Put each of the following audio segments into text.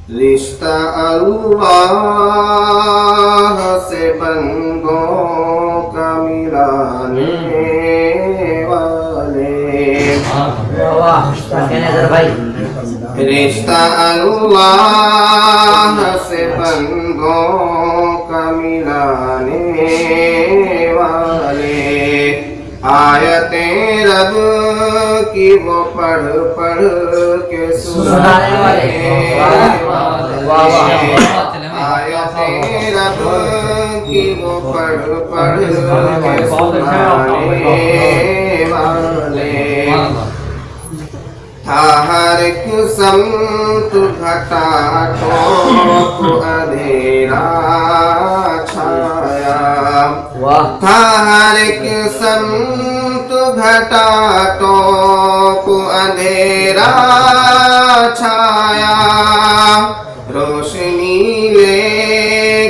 رشتہ اللہ سے بندوں کا ملانے والے، رشتہ اللہ سے بندوں کا ملانے والے، آیتیں رب کی وہ پڑھ پڑھ کے سنانے والے، آیتیں رب کی وہ پڑھ پڑھ کے سنانے والے، تھا ہر ایک سمت گھٹا ٹوپ اندھیرا چھایا، تھا ہر ایک سمت گھٹا ٹوپ اندھیرا چھایا، روشنی لے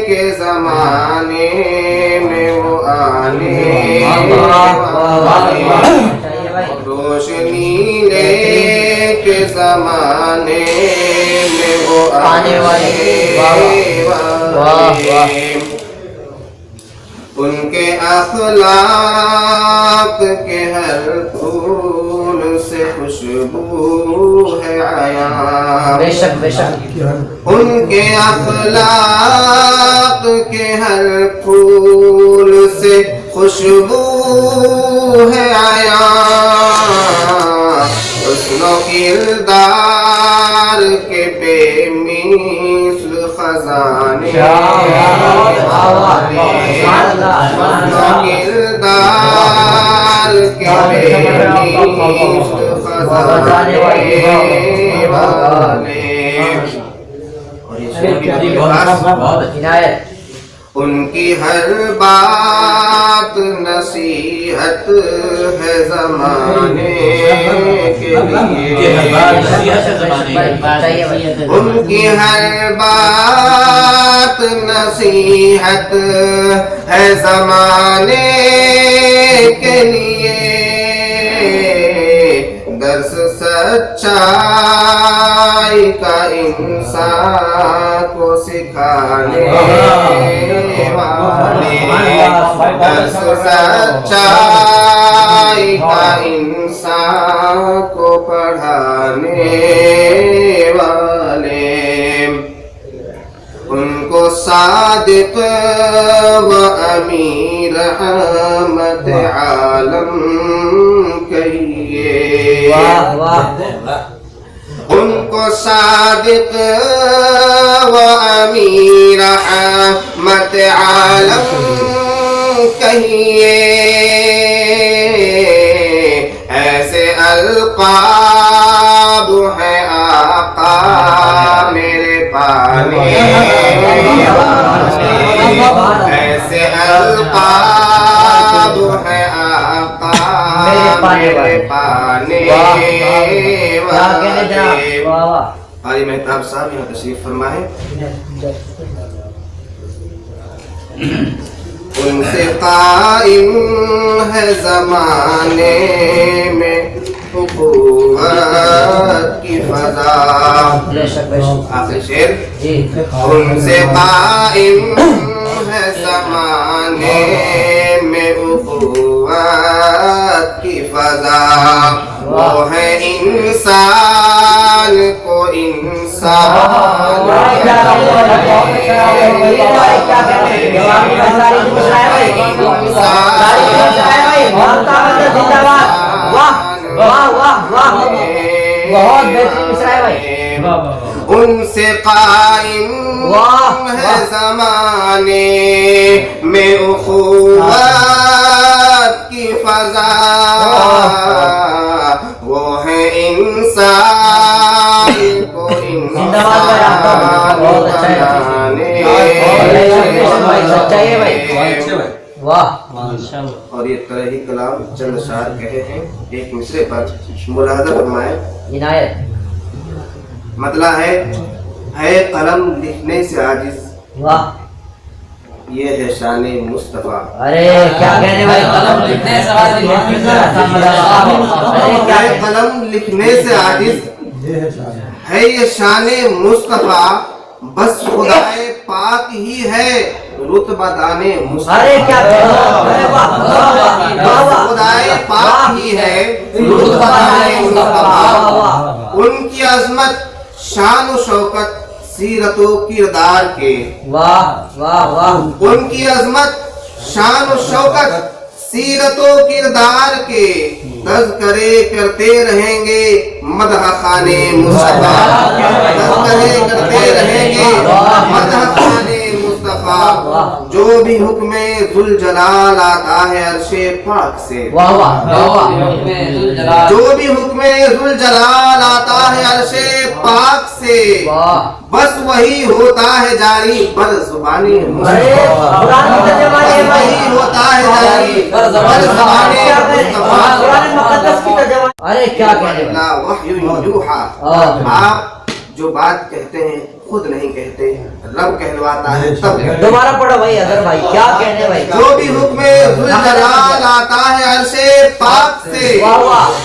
کے زمانے میں وہ آنے والے، روشنی لے کے زمانے میں وہ آنے والے، ان کے اخلاق کے ہر پھول سے خوشبو ہے عیاں، بے شک بے شک، ان کے اخلاق کے ہر پھول سے خوشبو ہے عیاں، حسن و کردار کے بے مثل خزانے، حسن و کردار کے بے مثل خزانے والے، ان کی ہر بات نصیحت ہے زمانے کے لیے، ان کی ہر بات نصیحت ہے زمانے کے لیے، درس سچائی کا انسان کو سکھانے والے، درس سچائی کا انسان کو پڑھانے والے، ان کو صادق و امیر رحمت عالم کہیے، ان کو صادق و امیر رحمت عالم کہیے، ایسے القاب ہے آقا میرے پانے والے، ایسے القاب ہے آقا میرے پانے والے۔ قاری مہتاب صاحب یہاں تشریف فرمائے، ان سے قائم ہے زمانے میں اخوت کی فضا، آخری شعر، ان سے قائم ہے زمانے میں اخوت کی فضا، وہ ہے انسان کو انسان، ان سے قائم ہے زمانے میں اخوت کی فضا، وہ ہے انسان کو اور یہ طرحی کلام چند اشعار کہے ہیں، ایک مصرے پر ملاحظہ فرمائے، مطلع ہے قلم لکھنے سے عاجز، یہ ہے شان مصطفیٰ۔ ارے کیا کہنے والے، قلم لکھنے سے عاجز، قلم لکھنے سے عاجز ہے یہ شان مصطفیٰ بس خدائے پاک ہی ہے رتبہ دانے مصطفیٰ خدائے پاک ہی ہے رتبہ دانے مصطفیٰ ان کی عظمت شان و شوکت سیرت و کردار کے ان کی عظمت شان و شوکت سیرت و کردار کے تذکرے کرتے رہیں گے مدح خانے مصطفیٰ تذکرے کرتے رہیں گے مدح خانے مصطفیٰ جو بھی حکم ذوالجلال آتا ہے عرش پاک سے جو بھی حکم ذوالجلال آتا ہے عرش پاک سے بس وہی ہوتا ہے جاری بر زبانی مصطفیٰ بس وہی ہوتا ہے جاری بر زبانی مصطفیٰ ارے کیا کہنے وحی یوحا آپ جو بات کہتے ہیں خود نہیں کہتے رب کہلواتا ہے تب دوبارہ پڑھو بھائی اظہر بھائی کیا کہنے بھائی جو بھی حکم ذوالجلال آتا ہے عرش پاک سے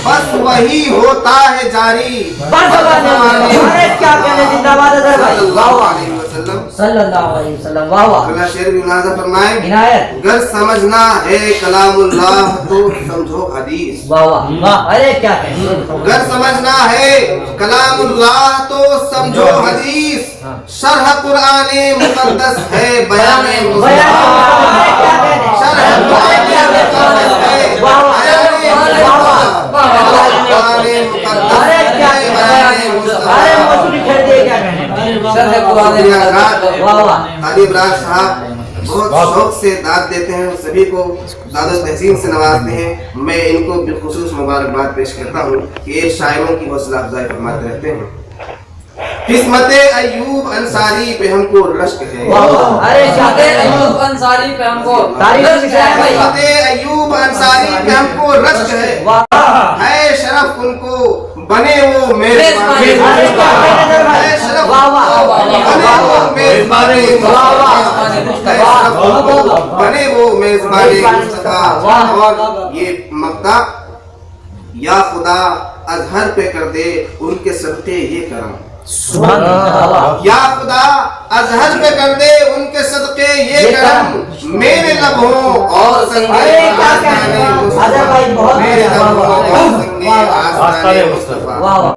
بس وہی ہوتا ہے جاری ارے کیا کہنے زندہ باد اظہر بھائی صلی اللہ علیہ وسلم واہ واہ اللہ شعر بھی ملاحظہ فرمائے عنایت گر سمجھنا ہے کلام اللہ تو سمجھو حدیث واہ واہ ارے کیا کہنے گر سمجھنا ہے کلام اللہ تو سمجھو حدیث شرح قرآن مقدس ہے بیان مصطفیٰ شرح قرآن مقدس ہے بیان طالب راز صاحب بہت شوق سے داد دیتے ہیں سبھی کو داد و تحسین سے نوازتے ہیں میں ان کو بالخصوص مبارکباد پیش کرتا ہوں کہ ایک شاعروں کی حوصلہ افزائی فرماتے رہتے ہیں قسمت ایوب انصاری پہ ہم کو رشک ہے ارے ایوب انصاری پہ ہم کو قسمت ایوب انصاری پہ ہم کو رشک ہے شرف ان کو بنے وہ میزبان ہے شرف بنے وہ میزبان بنے وہ میزبان مصطفیٰ اور یہ مقطع یا خدا اظہر پہ کر دے ان کے صدقے یہ کرم یا خدا اظہر پہ کر دے ان کے صدقے یہ کرم میرے لبوں اور سنگے آستانے مصطفیٰ میرے لبوں اور سنگے آستانے مصطفیٰ